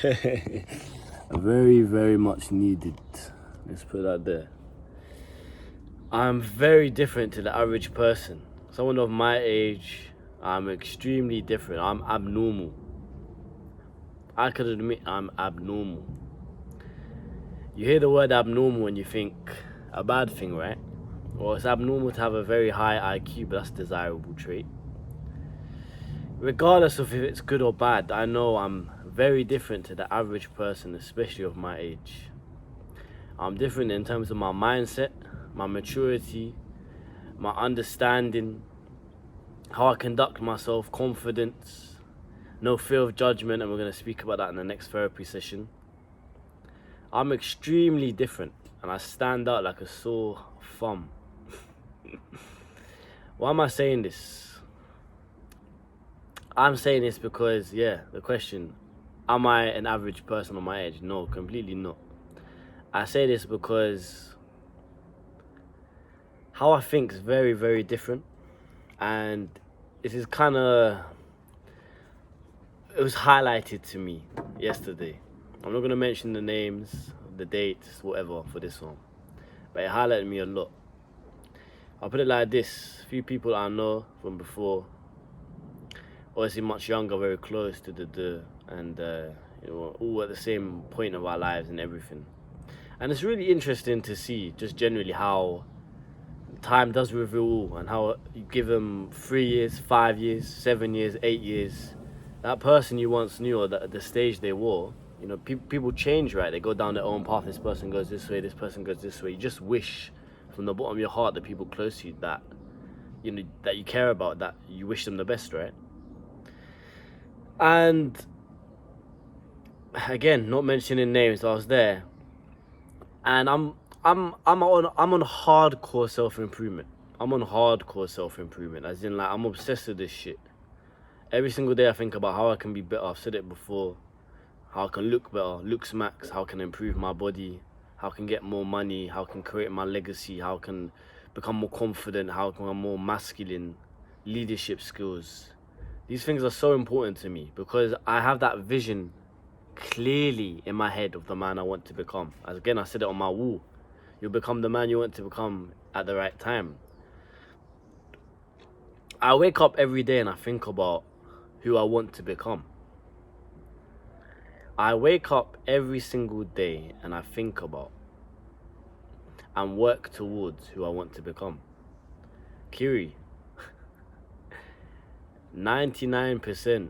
Very, very much needed. Let's put that there. I'm very different to the average person. Someone of my age, I'm extremely different. I'm abnormal. I could admit I'm abnormal. You hear the word abnormal and you think a bad thing, right? Well, it's abnormal to have a very high IQ, but that's a desirable trait. Regardless of if it's good or bad, I know I'm very different to the average person, especially of my age. I'm different in terms of my mindset, my maturity, my understanding, how I conduct myself, confidence, no fear of judgment, and we're going to speak about that in the next therapy session. I'm extremely different, and I stand out like a sore thumb. Why am I saying this? I'm saying this because, the question, am I an average person on my age? No, completely not. I say this because how I think is very, very different. And it was highlighted to me yesterday. I'm not going to mention the names, the dates, whatever for this one. But it highlighted me a lot. I'll put it like this. A few people I know from before, obviously much younger, very close to and all at the same point of our lives and everything. And it's really interesting to see just generally how time does reveal all, and how you give them 3 years, 5 years, 7 years, 8 years. That person you once knew, or the stage they were, people change, right? They go down their own path. This person goes this way, this person goes this way. You just wish from the bottom of your heart that people close to you, that that you care about, that you wish them the best, right? And again, not mentioning names, I was there, and I'm on hardcore self-improvement. I'm on hardcore self-improvement, as in, like, I'm obsessed with this shit. Every single day I think about how I can be better. I've said it before. How I can look better, looks max, how I can improve my body, how I can get more money, how I can create my legacy, how I can become more confident, how I can become more masculine, leadership skills. These things are so important to me because I have that vision clearly in my head of the man I want to become. As again, I said it on my wall. You'll become the man you want to become at the right time. I wake up every day and I think about who I want to become. I wake up every single day and I think about and work towards who I want to become. Kiri, 99%,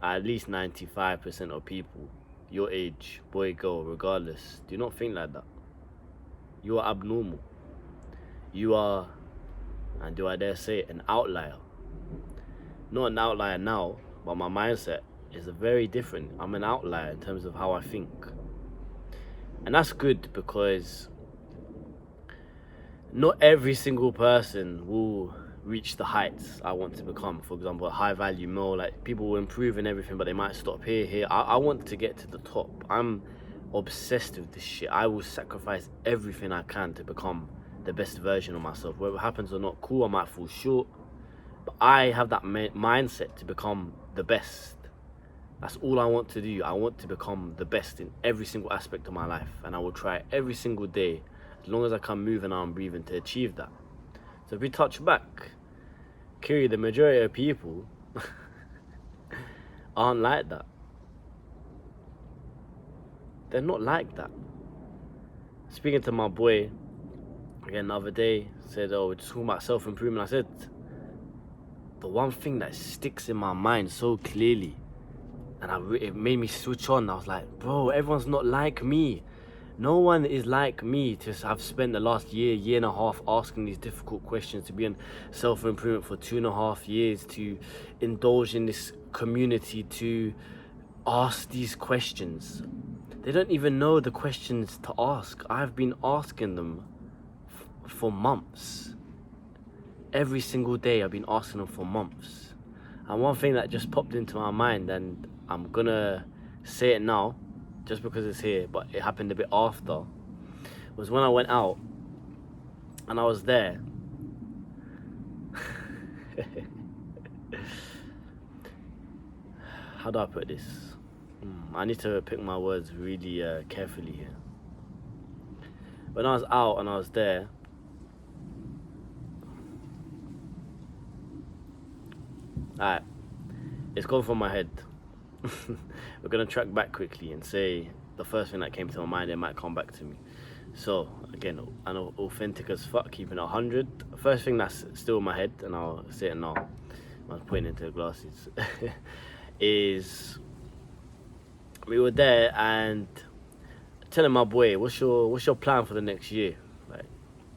at least 95% of people your age, boy, girl, regardless, do not think like that. You are abnormal. You are, and do I dare say it, an outlier. Not an outlier now, but my mindset is very different. I'm an outlier in terms of how I think. And that's good because not every single person will reach the heights I want to become. For example, a high value male, like, people will improve and everything, but they might stop here. I want to get to the top. I'm obsessed with this shit. I will sacrifice everything I can to become the best version of myself. Whether it happens or not, cool, I might fall short, but I have that mindset to become the best. That's all I want to do. I want to become the best in every single aspect of my life, and I will try every single day, as long as I can move and I'm breathing, to achieve that. So if we touch back, Kiri, the majority of people aren't like that. They're not like that. Speaking to my boy again the other day, said, we're just talking about self-improvement. I said, the one thing that sticks in my mind so clearly, and it made me switch on. I was like, bro, everyone's not like me. No one is like me to have spent the last year and a half asking these difficult questions, to be in self-improvement for 2.5 years, to indulge in this community, to ask these questions. They don't even know the questions to ask. I've been asking them for months. Every single day I've been asking them for months. And one thing that just popped into my mind, and I'm gonna say it now just because it's here, but it happened a bit after, was when I went out and I was there. How do I put this? I need to pick my words really carefully here. When I was out and I was there, alright, it's gone from my head. We're gonna track back quickly and say the first thing that came to my mind. It might come back to me. So again, I know authentic as fuck, keeping it 100. First thing that's still in my head, and I'll say it now. I was pointing into the glasses. Is we were there and telling my boy, what's your plan for the next year? Like,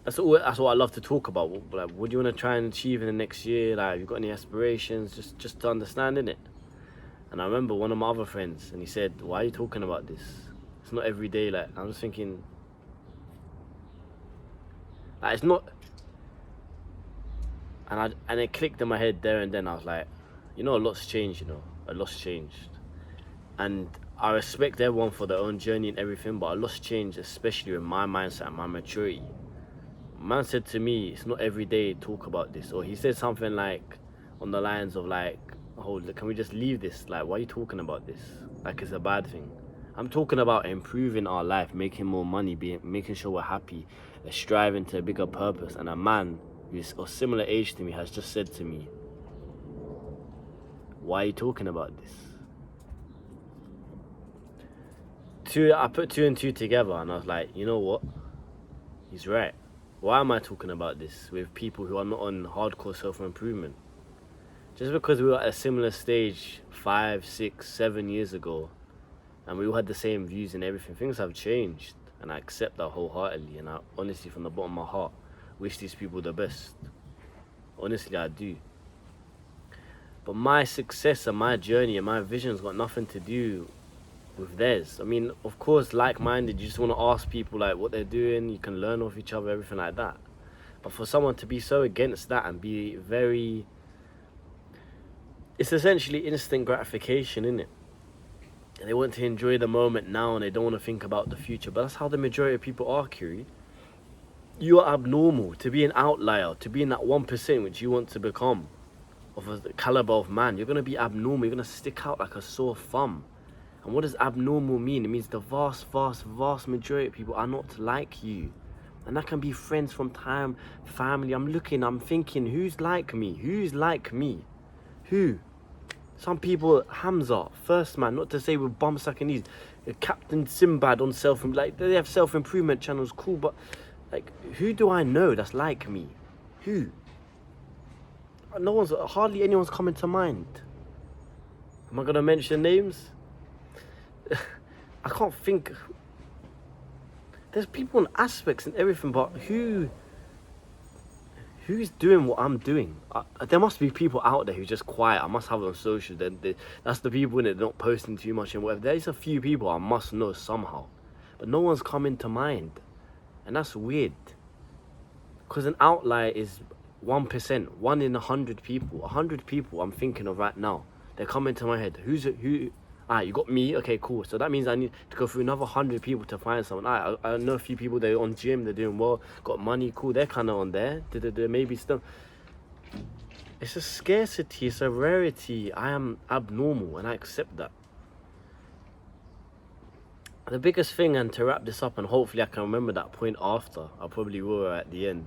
that's what I love to talk about. Like, what do you want to try and achieve in the next year? Like, have you got any aspirations? Just to understand, innit? And I remember one of my other friends, and he said, why are you talking about this? It's not every day. Like, I'm just thinking, like, it's not. And it clicked in my head there and then. I was like, a lot's changed. A lot's changed, and I respect everyone for their own journey and everything, but a lot's changed, especially with my mindset and my maturity. Man said to me, it's not every day talk about this, or he said something like on the lines of like, oh, can we just leave this? Like, why are you talking about this? Like, it's a bad thing. I'm talking about improving our life, making more money, making sure we're happy, striving to a bigger purpose. And a man who's of similar age to me has just said to me, why are you talking about this? I put two and two together and I was like, you know what? He's right. Why am I talking about this with people who are not on hardcore self-improvement? Just because we were at a similar stage 5, 6, 7 years ago and we all had the same views and everything, things have changed, and I accept that wholeheartedly, and I honestly, from the bottom of my heart, wish these people the best. Honestly, I do. But my success and my journey and my vision's got nothing to do with theirs. I mean, of course, like-minded, you just want to ask people like what they're doing, you can learn off each other, everything like that. But for someone to be so against that and be very... It's essentially instant gratification, isn't it? They want to enjoy the moment now and they don't want to think about the future. But that's how the majority of people are, Kiri. You are abnormal. To be an outlier, to be in that 1% which you want to become, of a caliber of man, you're going to be abnormal. You're going to stick out like a sore thumb. And what does abnormal mean? It means the vast majority of people are not like you. And that can be friends from time, family. I'm thinking, who's like me? Who's like me? Who? Some people, Hamza, first man, not to say with bum sucking knees, Captain Sinbad on like they have self-improvement channels, cool, but like, who do I know that's like me? Who? Hardly anyone's coming to mind. Am I gonna mention names? I can't think. There's people and aspects and everything, but who's doing what I'm doing? There must be people out there who's just quiet. I must have it on social. That's the people in it, not posting too much and whatever. There's a few people I must know somehow, but no one's coming to mind, and that's weird. Because an outlier is 1%, 1 in 100 people. 100 people I'm thinking of right now. They're coming to my head. Who? You got me. Okay, cool. So that means I need to go through another 100 people to find someone. I know a few people. They're on gym. They're doing well. Got money. Cool. They're kind of on there. Maybe still. It's a scarcity. It's a rarity. I am abnormal, and I accept that. The biggest thing, and to wrap this up, and hopefully I can remember that point after. I probably will at the end.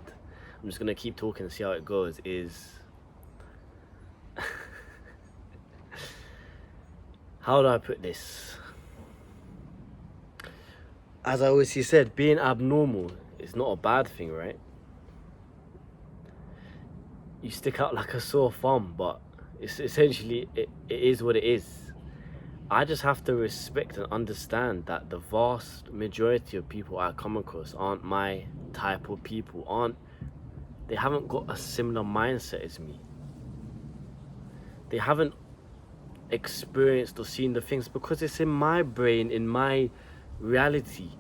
I'm just gonna keep talking and see how it goes. Is how do I put this? As I always said, being abnormal is not a bad thing, right? You stick out like a sore thumb, but it's essentially, it is what it is. I just have to respect and understand that the vast majority of people I come across aren't my type of people, they haven't got a similar mindset as me. They haven't experienced or seen the things, because it's in my brain, in my reality.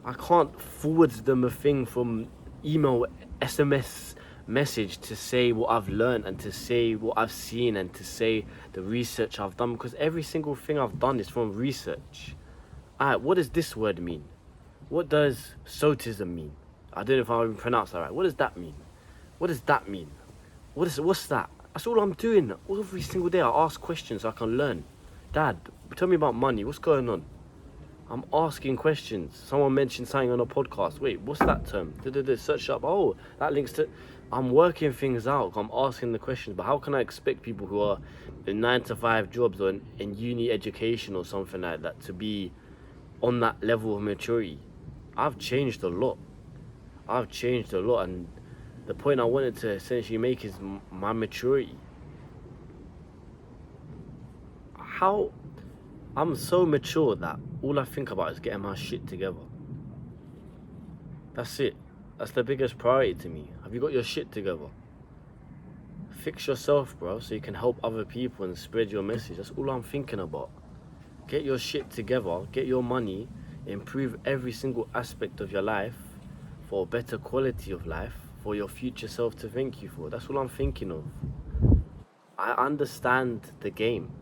I can't forward them a thing from email, SMS message to say what I've learned and to say what I've seen and to say the research I've done, because every single thing I've done is from research. Alright, what does this word mean? What does sotism mean? I don't know if I even pronounced that right. What does that mean? What does that mean? What's that? That's all I'm doing. Every single day I ask questions so I can learn. Dad, Tell me about money. What's going on? I'm asking questions. Someone mentioned something on a podcast. Wait, what's that term? Search up. Oh, that links to. I'm working things out. I'm asking the questions. But how can I expect people who are in 9 to 5 jobs or in uni education or something like that to be on that level of maturity? I've changed a lot. And the point I wanted to essentially make is my maturity. How I'm so mature that all I think about is getting my shit together. That's it. That's the biggest priority to me. Have you got your shit together? Fix yourself, bro, so you can help other people and spread your message. That's all I'm thinking about. Get your shit together, get your money, improve every single aspect of your life for a better quality of life, for your future self to thank you for. That's all I'm thinking of. I understand the game.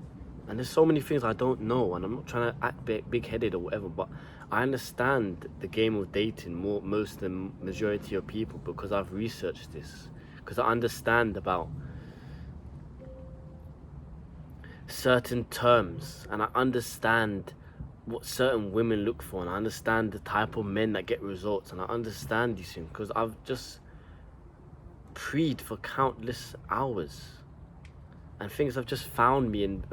And there's so many things I don't know, and I'm not trying to act big-headed or whatever, but I understand the game of dating most than majority of people because I've researched this. Because I understand about certain terms, and I understand what certain women look for, and I understand the type of men that get results, and I understand these things because I've just preyed for countless hours. And things have just found me, and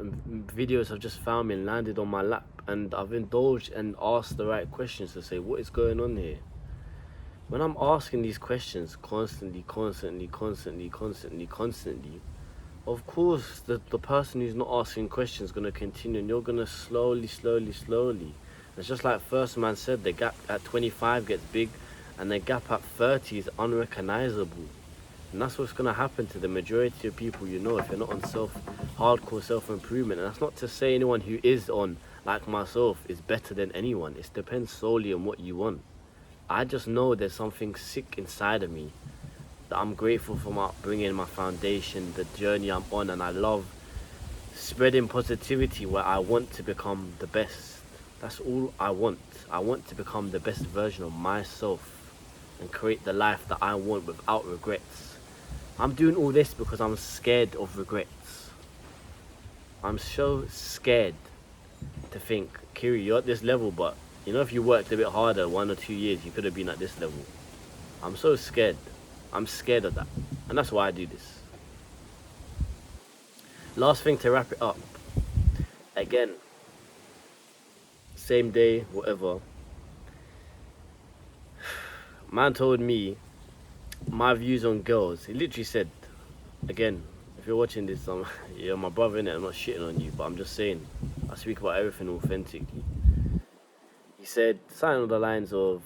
videos have just found me and landed on my lap. And I've indulged and asked the right questions to say, what is going on here? When I'm asking these questions constantly, of course, the person who's not asking questions is going to continue. And you're going to slowly. It's just like First Man said, the gap at 25 gets big and the gap at 30 is unrecognizable. And that's what's going to happen to the majority of people you know if you're not on hardcore self-improvement. And that's not to say anyone who is on, like myself, is better than anyone. It depends solely on what you want. I just know there's something sick inside of me that I'm grateful for my upbringing, my foundation, the journey I'm on. And I love spreading positivity where I want to become the best. That's all I want. I want to become the best version of myself and create the life that I want without regrets. I'm doing all this because I'm scared of regrets. I'm so scared to think, Kiri, you're at this level, but you know if you worked a bit harder 1 or 2 years, you could have been at this level. I'm so scared. I'm scared of that. And that's why I do this. Last thing to wrap it up. Again, same day, whatever. Man told me my views on girls. He literally said, again, if you're watching this, you're my brother innit, I'm not shitting on you, but I'm just saying, I speak about everything authentically. He said something along the lines of,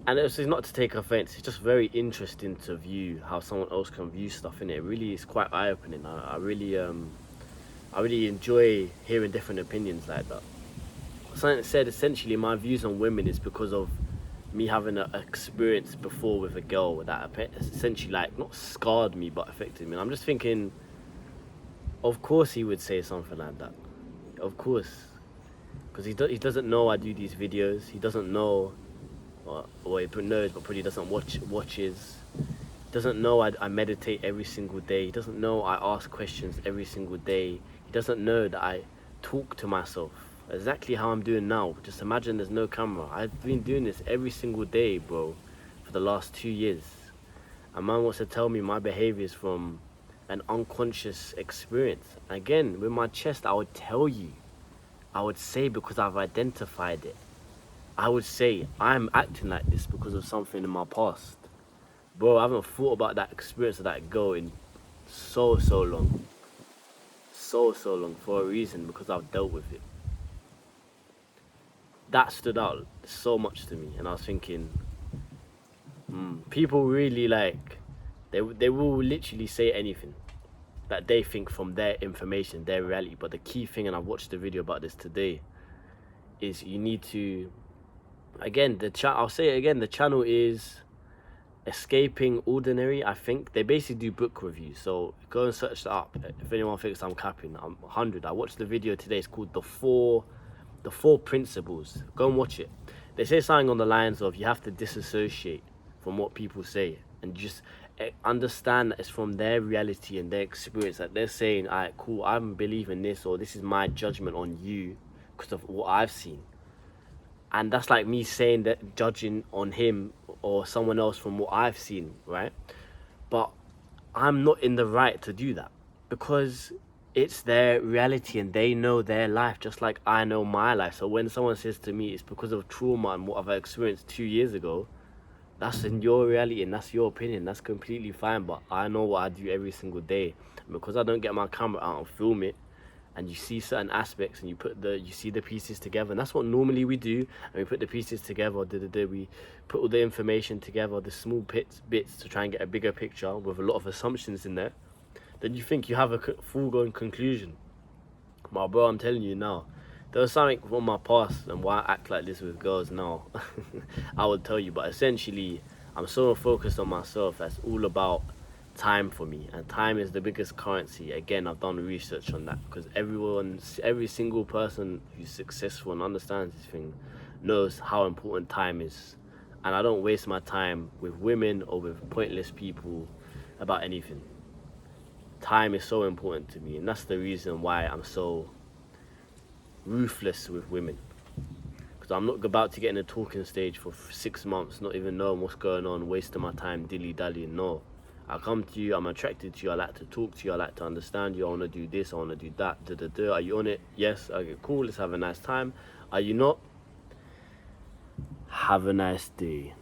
and it's not to take offense, it's just very interesting to view how someone else can view stuff in it. It really is quite eye-opening. I really enjoy hearing different opinions like that. Something that said essentially my views on women is because of me having an experience before with a girl that essentially like not scarred me but affected me. And I'm just thinking, of course he would say something like that. Of course, because he doesn't know I do these videos. He doesn't know, or he knows but probably doesn't watches. He doesn't know I meditate every single day. He doesn't know I ask questions every single day. He doesn't know that I talk to myself exactly how I'm doing now. Just imagine there's no camera. I've been doing this every single day, bro, for the last 2 years. A man wants to tell me my behavior is from an unconscious experience. Again, with my chest, I would tell you. I would say because I've identified it. I would say I'm acting like this because of something in my past. Bro, I haven't thought about that experience of that girl in so long. So long for a reason, because I've dealt with it. That stood out so much to me, and I was thinking, people really like, they will literally say anything that they think from their information, their reality. But the key thing, and I watched the video about this today, is you need to, again, I'll say it again, the channel is Escaping Ordinary, I think. They basically do book reviews, so go and search that up. If anyone thinks I'm capping, I'm 100. I watched the video today, it's called The Four Principles. Go and watch it. They say something on the lines of you have to disassociate from what people say and just understand that it's from their reality and their experience that they're saying, all right, cool, I'm believing this, or this is my judgment on you because of what I've seen. And that's like me saying that, judging on him or someone else from what I've seen, right? But I'm not in the right to do that because it's their reality and they know their life just like I know my life. So when someone says to me it's because of trauma and what I've experienced 2 years ago, that's in your reality and that's your opinion. That's completely fine. But I know what I do every single day. And because I don't get my camera out and film it, and you see certain aspects and you see the pieces together, and that's what normally we do, and we put the pieces together, we put all the information together, the small bits to try and get a bigger picture with a lot of assumptions in there, then you think you have a full-blown conclusion. My bro, I'm telling you now, there was something from my past and why I act like this with girls now. I would tell you, but essentially I'm so focused on myself. That's all about time for me, and time is the biggest currency. Again, I've done research on that because every single person who's successful and understands this thing knows how important time is. And I don't waste my time with women or with pointless people about anything. Time is so important to me, and that's the reason why I'm so ruthless with women, because I'm not about to get in a talking stage for 6 months not even knowing what's going on, wasting my time dilly-dallying. No, I come to you, I'm attracted to you, I like to talk to you, I like to understand you, I want to do this, I want to do that, Are you on it? Yes. Okay, cool, let's have a nice time. Are you not? Have a nice day.